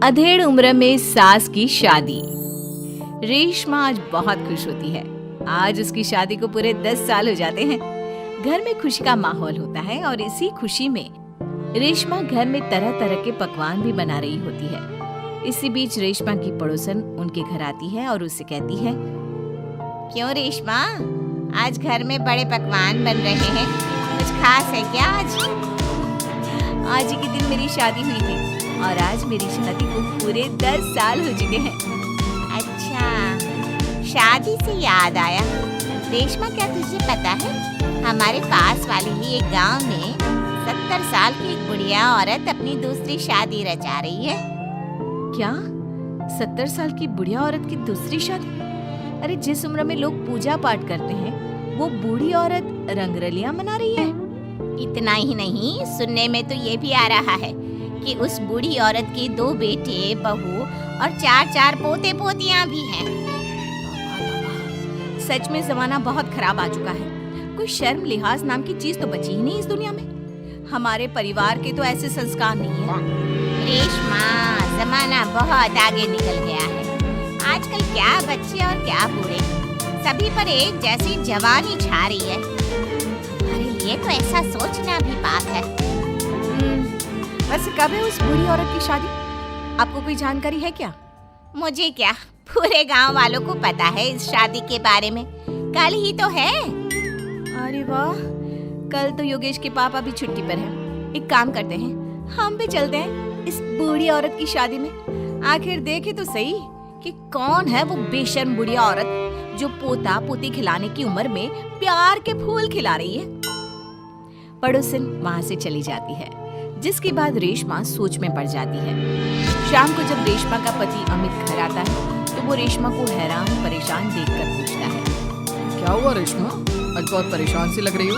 अधेड़ उम्र में सास की शादी। रेशमा आज बहुत खुश होती है। आज उसकी शादी को पूरे 10 साल हो जाते हैं। घर में खुशी का माहौल होता है और इसी खुशी में रेशमा घर में तरह तरह के पकवान भी बना रही होती है। इसी बीच रेशमा की पड़ोसन उनके घर आती है और उससे कहती है, क्यों रेशमा, आज घर में बड़े पकवान बन रहे हैं, कुछ खास है क्या आज ही के दिन मेरी शादी हुई थी और आज मेरी शादी को पूरे 10 साल हो चुके हैं। अच्छा, शादी से याद आया रेशमा, क्या तुझे पता है हमारे पास वाले ही एक गांव में 70 साल की एक बुढ़िया औरत अपनी दूसरी शादी रचा रही है। क्या 70 साल की बुढ़िया औरत की दूसरी शादी? अरे जिस उम्र में लोग पूजा पाठ करते हैं वो बूढ़ी औरत रंगरलियां मना रही है। इतना ही नहीं, सुनने में तो ये भी आ रहा है कि उस बूढ़ी औरत के 2 बेटे, बहू और 4 पोते पोतियां भी हैं। सच में जमाना बहुत खराब आ चुका है। कोई शर्म लिहाज नाम की चीज तो बची ही नहीं इस दुनिया में। हमारे परिवार के तो ऐसे संस्कार नहीं है। रेशमा, जमाना बहुत आगे निकल गया है। आजकल क्या बच्चे और क्या बूढ़े, सभी पर एक जैसी जवानी छा रही है। हमारे लिए तो ऐसा सोचना भी पाप है। वैसे कब है उस बूढ़ी औरत की शादी? आपको कोई जानकारी है क्या? मुझे क्या, पूरे गांव वालों को पता है इस शादी के बारे में। कल ही तो है। अरे वाह, कल तो योगेश के पापा भी छुट्टी पर हैं। एक काम करते हैं, हम भी चलते हैं इस बूढ़ी औरत की शादी में। आखिर देखे तो सही कि कौन है वो बेशर्म बुढ़िया औरत जो पोता पोती खिलाने की उम्र में प्यार के फूल खिला रही है। पड़ोसन वहां से चली जाती है, जिसके बाद रेशमा सोच में पड़ जाती है। शाम को जब रेशमा का पति अमित घर आता है तो वो रेशमा को हैरान परेशान देखकर पूछता है, क्या हुआ रेशमा, आज बहुत परेशान सी लग रही हो?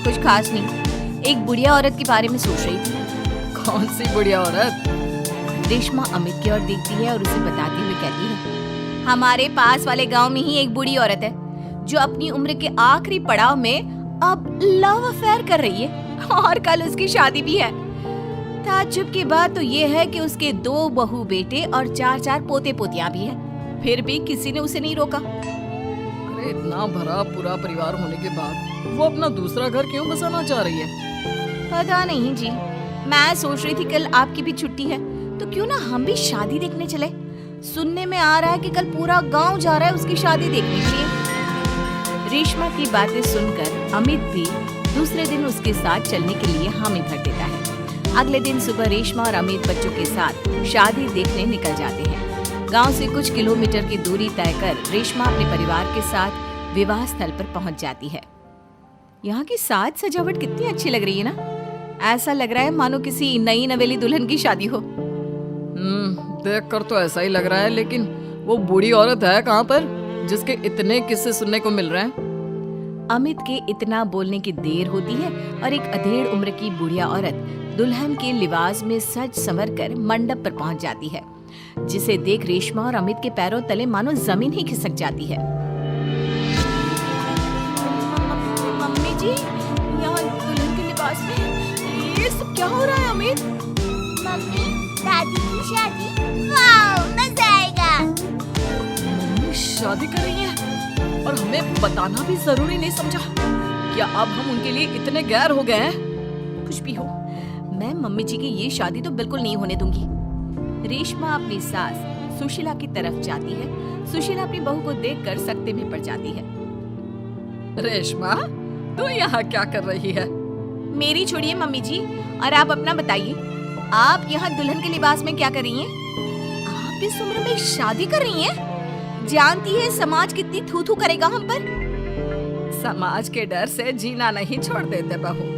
कुछ खास नहीं, एक बुढ़िया औरत के बारे में सोच रही थी। कौन सी बुढ़िया औरत? रेशमा अमित की ओर देखती है और उसे बताती हुए कहती है, हमारे पास वाले गांव में ही एक बूढ़ी औरत है जो अपनी उम्र के आखिरी पड़ाव में अब लव अफेयर कर रही है और कल उसकी शादी भी है। ताज्जुब की बात तो ये है कि उसके 2 बहू बेटे और 4 पोते पोतियां भी हैं। फिर भी किसी ने उसे नहीं रोका। अरे इतना भरा पूरा परिवार होने के बाद वो अपना दूसरा घर क्यों बसाना चाह रही है? पता नहीं जी, मैं सोच रही थी कल आपकी भी छुट्टी है तो क्यों ना हम भी शादी देखने चले। सुनने में आ रहा है कि कल पूरा गांव जा रहा है उसकी शादी देखने के लिए। रेशमा की बातें सुनकर अमित भी दूसरे दिन उसके साथ चलने के लिए हामी भर देता है। अगले दिन सुबह रेशमा और अमित बच्चों के साथ शादी देखने निकल जाते हैं। गांव से कुछ किलोमीटर की दूरी तय कर रेशमा अपने परिवार के साथ विवाह स्थल पर पहुंच जाती है। यहाँ की साज सजावट कितनी अच्छी लग रही है ना। ऐसा लग रहा है मानो किसी नई नवेली दुल्हन की शादी हो। देख कर तो ऐसा ही लग रहा है, लेकिन वो बूढ़ी औरत है कहाँ पर जिसके इतने किस्से सुनने को मिल रहे हैं? अमित के इतना बोलने की देर होती है और एक अधेड़ उम्र की बुढ़िया औरत दुल्हन के लिबास में सज संवर कर मंडप पर पहुंच जाती है, जिसे देख रेशमा और अमित के पैरों तले मानो जमीन ही खिसक जाती है। मम्मी जी, यहाँ दुल्हन के लिबास में ये सब क्या हो रहा है? अमित, मम्मी, दादी की शादी, वाओ, मजा आएगा। मम्मी शादी कर रही है और हमें बताना भी जरूरी नहीं समझा? क्या अब हम उनके लिए इतने गैर हो गए हैं? कुछ भी हो, मैं मम्मी जी की ये शादी तो बिल्कुल नहीं होने दूंगी। रेशमा अपनी सास सुशीला की तरफ जाती है। सुशीला अपनी बहू को देखकर सकते में पड़ जाती है। रेशमा, तू यहाँ क्या कर रही है? मेरी छोड़िए मम्मी जी, और आप अपना बताइए, आप यहाँ दुल्हन के लिबास में क्या कर रही हैं? आप इस उम्र में शादी कर रही हैं? जानती है समाज कितनी थू थू करेगा हम पर। समाज के डर से जीना नहीं छोड़ देते बहू।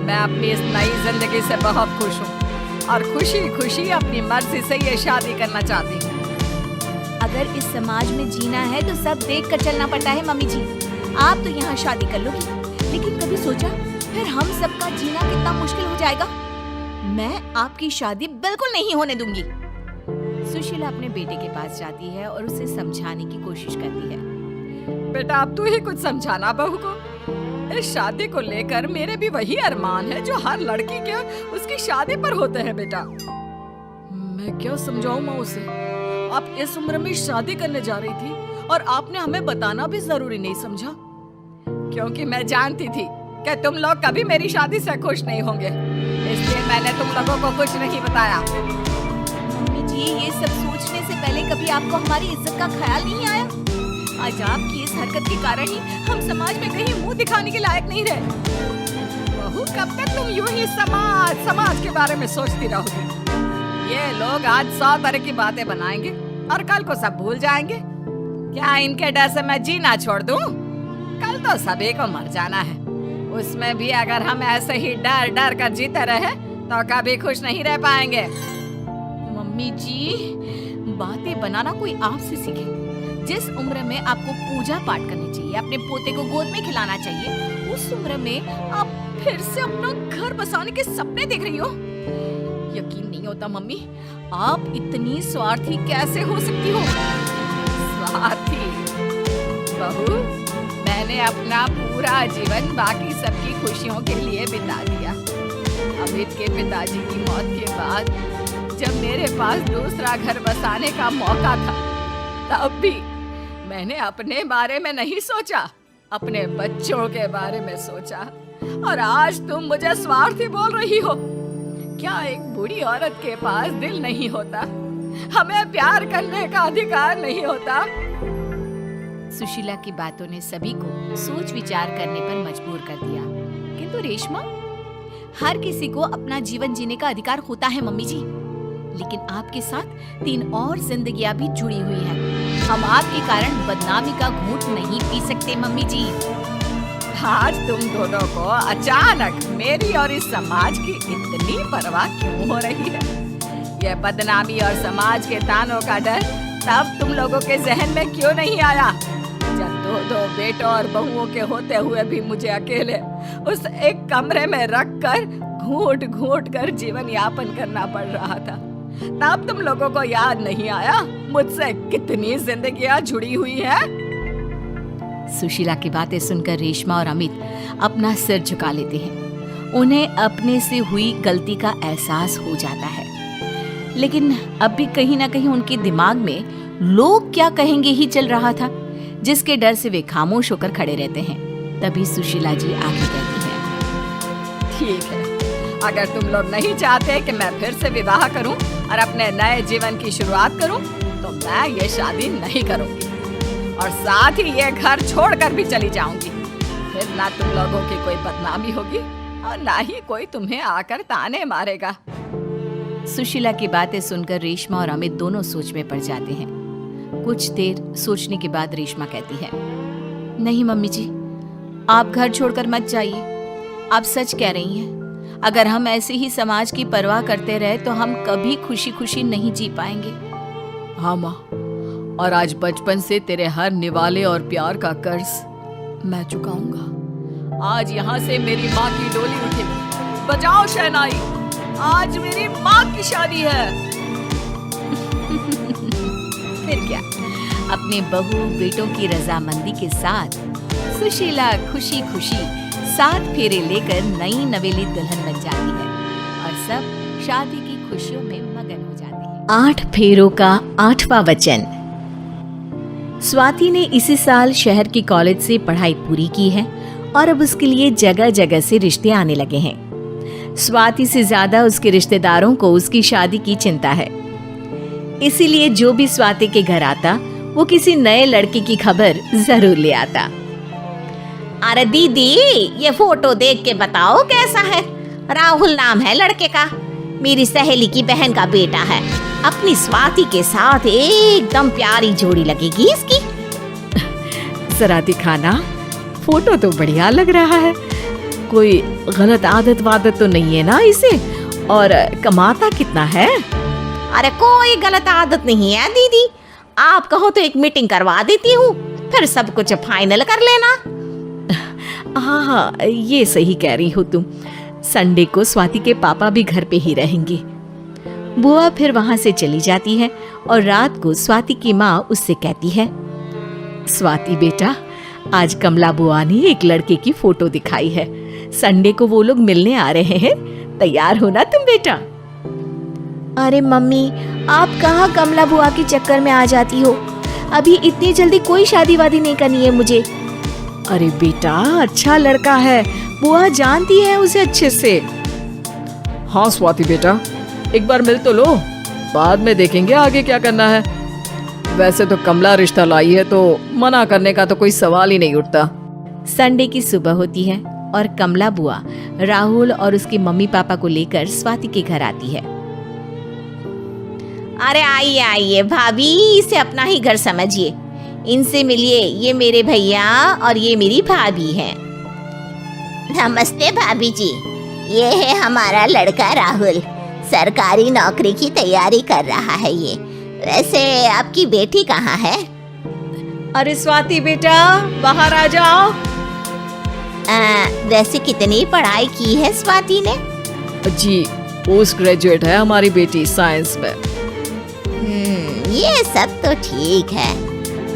मैं अपनी इस नई जिंदगी से बहुत खुश हूँ और खुशी खुशी अपनी मर्जी से ये शादी करना चाहती हूँ। अगर इस समाज में जीना है तो सब देख कर चलना पड़ता है मम्मी जी। आप तो यहाँ शादी कर लोगी, लेकिन कभी सोचा फिर हम सबका जीना कितना मुश्किल हो जाएगा। मैं आपकी शादी बिल्कुल नहीं होने दूंगी। सुशीला अपने बेटे के पास जाती है और उसे समझाने की कोशिश करती है। बेटा, अब तू ही कुछ समझाना बहू को। इस शादी को लेकर मेरे भी वही अरमान है जो हर लड़की के उसकी शादी पर होते हैं बेटा। मैं क्या समझाऊं माँ उसे? आप इस उम्र में शादी करने जा रही थी और आपने हमें बताना भी जरूरी नहीं समझा, क्योंकि मैं जानती थी कि तुम लोग कभी मेरी शादी से खुश नहीं होंगे, इसलिए मैंने तुम लोगों को कुछ नहीं बताया। मम्मी जी, ये सब सोचने से पहले कभी आपको हमारी इज्जत का ख्याल नहीं आया? आज आपकी इस हरकत के कारण ही हम समाज में कहीं मुंह दिखाने के लायक नहीं रहे। बहू, कब तक तुम यूं ही समाज के बारे में सोचती रहोगी? ये लोग आज 100 तरह की बातें बनाएंगे और कल को सब भूल जाएंगे। क्या इनके डर से मैं जीना छोड़ दूं? कल तो सभी को मर जाना है, उसमें भी अगर हम ऐसे ही डर डर कर जीते रहे तो कभी खुश नहीं रह पाएंगे। मम्मी जी, बातें बनाना कोई आपसे सीखे। जिस उम्र में आपको पूजा पाठ करनी चाहिए, अपने पोते को गोद में खिलाना चाहिए, उस उम्र में आप फिर से अपना घर बसाने के सपने देख रही हो। यकीन नहीं होता मम्मी, आप इतनी स्वार्थी कैसे हो सकती हो? स्वार्थी? बहू, मैंने अपना पूरा जीवन बाकी सबकी खुशियों के लिए बिता दिया। अमित के पिताजी की मौत के बाद जब मेरे पास दूसरा घर बसाने का मौका था, तब भी मैंने अपने बारे में नहीं सोचा, अपने बच्चों के बारे में सोचा। और आज तुम मुझे स्वार्थी बोल रही हो? क्या एक बूढ़ी औरत के पास दिल नहीं होता? हमें प्यार करने का अधिकार नहीं होता? सुशीला की बातों ने सभी को सोच विचार करने पर मजबूर कर दिया। किंतु रेशमा, हर किसी को अपना जीवन जीने का अधिकार होता है मम्मी जी, लेकिन आपके साथ 3 और जिंदगियां भी जुड़ी हुई हैं। हम आपके कारण बदनामी का घूंट नहीं पी सकते मम्मी जी। आज तुम दोनों को अचानक मेरी और इस समाज की इतनी परवाह क्यों हो रही है? ये बदनामी और समाज के तानों का डर तब तुम लोगों के जहन में क्यों नहीं आया, जब 2 बेटों और बहुओं के होते हुए भी मुझे अकेले उस एक कमरे में रखकर घूंट घूंट कर जीवन यापन करना पड़ रहा था? तब तुम लोगों को याद नहीं आया मुझसे कितनी जिंदगियां जुड़ी हुई हैं? सुशीला की बातें सुनकर रेशमा और अमित अपना सिर झुका लेते हैं। उन्हें अपने से हुई गलती का एहसास हो जाता है, लेकिन अब भी कहीं ना कहीं उनके दिमाग में लोग क्या कहेंगे ही चल रहा था, जिसके डर से वे खामोश होकर खड़े रहते हैं। तभी सुशीला जी आगे कहती है, ठीक है, अगर तुम लोग नहीं चाहते कि मैं फिर से विवाह करूं और अपने नए जीवन की शुरुआत करूं, तो मैं ये शादी नहीं करूंगी और साथ ही ये घर छोड़कर भी चली जाऊंगी। फिर ना तुम लोगों की कोई बदनामी होगी और ना ही कोई तुम्हें आकर ताने मारेगा। सुशीला की बातें सुनकर रेशमा और अमित दोनों सोच में पड़ जाते हैं। कुछ देर सोचने के बाद रेशमा कहती है, नहीं मम्मी जी, आप घर छोड़कर मत जाइए। आप सच कह रही हैं। अगर हम ऐसे ही समाज की परवाह करते रहे तो हम कभी खुशी खुशी नहीं जी पाएंगे। हाँ माँ, और आज बचपन से तेरे हर निवाले और प्यार का कर्ज मैं चुकाऊंगा। आज यहाँ से मेरी माँ की डोली उठेगी। बजाओ शहनाई, आज मेरी माँ की शादी है। फिर क्या, अपने बहू बेटों की रजामंदी के साथ सुशीला खुशी खुशी 7 फेरे लेकर नई नवेली दुल्हन बन जाती है और सब शादी की खुशियों में मगन हो जाते हैं। 8 फेरों का 8वां वचन। स्वाति ने इसी साल शहर की कॉलेज से पढ़ाई पूरी की है और अब उसके लिए जगह जगह से रिश्ते आने लगे हैं। स्वाति से ज्यादा उसके रिश्तेदारों को उसकी शादी की चिंता है, इसीलिए जो भी स्वाति के घर आता वो किसी नए लड़के की खबर जरूर ले आता। अरे दीदी, ये फोटो देख के बताओ कैसा है। राहुल नाम है लड़के का, मेरी सहेली की बहन का बेटा है। अपनी स्वाति के साथ एकदम प्यारी जोड़ी लगेगी इसकी। जरा दिखाना, फोटो तो बढ़िया लग रहा है। कोई गलत आदत वादत तो नहीं है ना इसे? और कमाता कितना है? अरे कोई गलत आदत नहीं है दीदी, आप कहो तो एक मीटिंग करवा देती हूँ, फिर सब कुछ फाइनल कर लेना। हाँ, ये सही कह रही हो तुम। संडे को स्वाति के पापा भी घर पे ही रहेंगे। बुआ फिर वहां से चली जाती है और रात को स्वाति की माँ उससे कहती है, स्वाति बेटा, आज कमला बुआ ने एक लड़के की फोटो दिखाई है। संडे को वो लोग मिलने आ रहे हैं, तैयार हो ना तुम बेटा? अरे मम्मी, आप कहाँ कमला बुआ के चक्कर में आ जाती हो? अभी इतनी जल्दी कोई शादी वादी नहीं करनी है मुझे। अरे बेटा, अच्छा लड़का है, बुआ जानती है उसे अच्छे से। हाँ स्वाति बेटा, एक बार मिल तो लो, बाद में देखेंगे आगे क्या करना है। वैसे तो कमला रिश्ता लाई है तो मना करने का तो कोई सवाल ही नहीं उठता। संडे की सुबह होती है और कमला बुआ राहुल और उसके मम्मी पापा को लेकर स्वाति के घर आती है। अरे आइए आइए भाभी, इसे अपना ही घर समझिए। इनसे मिलिए, ये मेरे भैया और ये मेरी भाभी हैं। नमस्ते भाभी जी, ये है हमारा लड़का राहुल, सरकारी नौकरी की तैयारी कर रहा है ये। वैसे आपकी बेटी कहाँ है? अरे स्वाति बेटा, बाहर आ जाओ। वैसे कितनी पढ़ाई की है स्वाति ने? जी, पोस्ट ग्रेजुएट है हमारी बेटी साइंस में। ये सब तो ठीक है,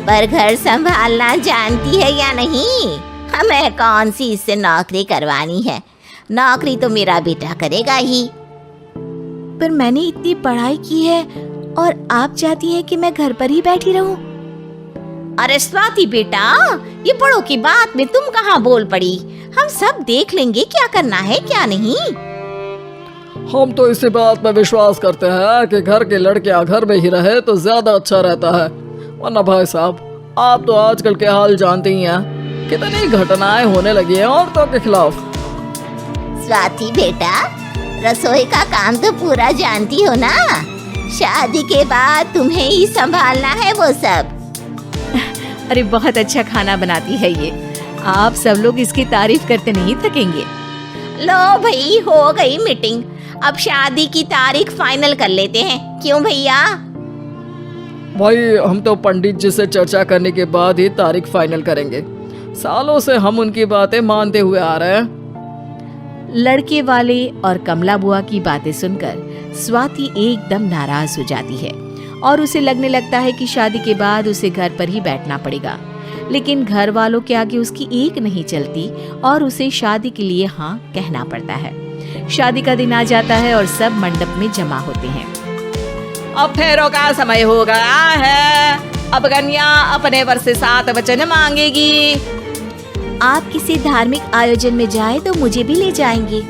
पर घर संभालना जानती है या नहीं? हमें कौन सी इससे नौकरी करवानी है? नौकरी तो मेरा बेटा करेगा ही। पर मैंने इतनी पढ़ाई की है और आप चाहती हैं कि मैं घर पर ही बैठी रहूं? अरे स्वाति बेटा, ये बड़ों की बात में तुम कहाँ बोल पड़ी? हम सब देख लेंगे क्या करना है क्या नहीं। हम तो इसी बात पर विश्वास करते हैं कि घर के लड़के घर में ही रहे तो ज्यादा अच्छा रहता है। वरना भाई साहब, आप तो आजकल के हाल जानते ही हैं, कितनी घटनाएं होने लगी हैं औरतों के खिलाफ। स्वाति बेटा, रसोई का काम तो पूरा जानती हो ना? शादी के बाद तुम्हें ही संभालना है वो सब। अरे बहुत अच्छा खाना बनाती है ये, आप सब लोग इसकी तारीफ करते नहीं थकेंगे। लो भाई, हो गई मीटिंग, अब शादी की तारीख फाइनल कर लेते हैं। क्यों भैया? भाई, हम तो पंडित जी से चर्चा करने के बाद ही तारीख फाइनल करेंगे। सालों से हम उनकी बातें मानते हुए आ रहे हैं। लड़के वाले और कमला बुआ की बातें सुनकर स्वाति एकदम नाराज हो जाती है और उसे लगने लगता है कि शादी के बाद उसे घर पर ही बैठना पड़ेगा। लेकिन घर वालों के आगे उसकी एक नहीं चलती और उसे शादी के लिए हाँ कहना पड़ता है। शादी का दिन आ जाता है और सब मंडप में जमा होते हैं। अब फेरों का समय हो गया है, अब कन्या अपने वर से 7 वचन मांगेगी। आप किसी धार्मिक आयोजन में जाए तो मुझे भी ले जाएंगे।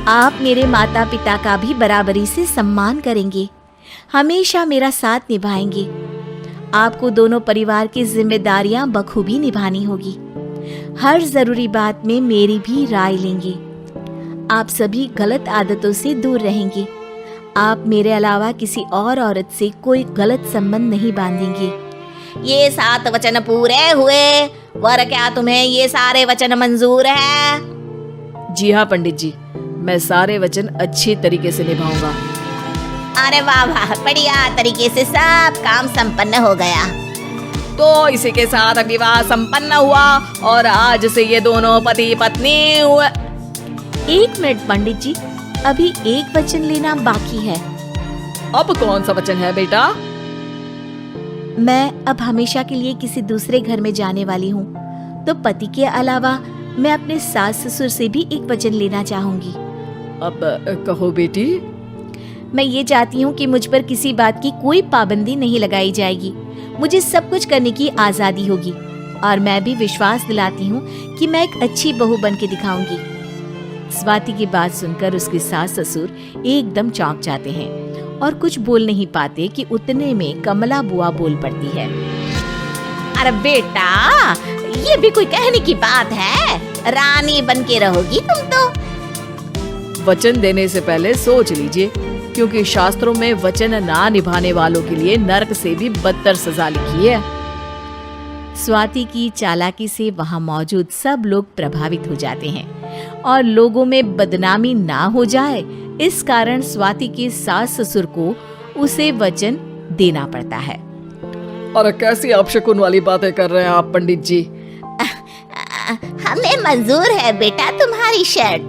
आप मेरे माता पिता का भी बराबरी से सम्मान करेंगे, हमेशा मेरा साथ निभाएंगे। आपको दोनों परिवार की जिम्मेदारियां बखूबी निभानी होगी। हर जरूरी बात में मेरी भी राय लेंगे। आप सभी गलत आदतों से दूर रहेंगे। आप मेरे अलावा किसी और औरत से कोई गलत संबंध नहीं बांधेंगे। ये 7 वचन पूरे हुए, वर क्या तुम्हें ये सारे वचन मंजूर है? जी हाँ पंडित जी, मैं सारे वचन अच्छी तरीके से निभाऊंगा। अरे वाह वाह, बढ़िया तरीके से सब काम संपन्न हो गया। तो इसी के साथ विवाह संपन्न हुआ और आज से ये दोनों पति पत्नी हुए। 1 मिनट पंडित जी, अभी एक वचन लेना बाकी है। अब कौन सा वचन है बेटा? मैं अब हमेशा के लिए किसी दूसरे घर में जाने वाली हूँ, तो पति के अलावा मैं अपने सास ससुर से भी एक वचन लेना चाहूंगी। अब कहो बेटी। मैं ये चाहती हूँ कि मुझ पर किसी बात की कोई पाबंदी नहीं लगाई जाएगी। मुझे सब कुछ करने की आजादी होगी और मैं भी विश्वास दिलाती हूँ कि मैं एक अच्छी बहू बन के दिखाऊंगी। स्वाति की बात सुनकर उसके सास ससुर एकदम चौंक जाते हैं और कुछ बोल नहीं पाते कि उतने में कमला बुआ बोल पड़ती है। अरे बेटा, ये भी कोई कहने की बात है? रानी बन के रहोगी तुम तो। वचन देने से पहले सोच लीजिए, क्योंकि शास्त्रों में वचन ना निभाने वालों के लिए नरक से भी बदतर सजा लिखी है। स्वाति की चालाकी से वहां मौजूद सब लोग प्रभावित हो जाते हैं और लोगों में बदनामी ना हो जाए, इस कारण स्वाति के सास ससुर को उसे वचन देना पड़ता है। और कैसी अपशकुन वाली बातें कर रहे हैं आप पंडित जी? हमें मंजूर है बेटा तुम्हारी शर्त।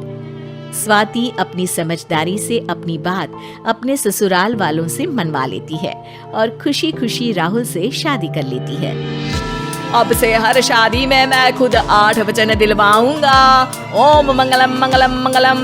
स्वाति अपनी समझदारी से अपनी बात अपने ससुराल वालों से मनवा लेती है और खुशी खुशी राहुल से शादी कर लेती है। अब से हर शादी में मैं खुद 8 वचन दिलवाऊंगा। ओम मंगलम मंगलम मंगलम।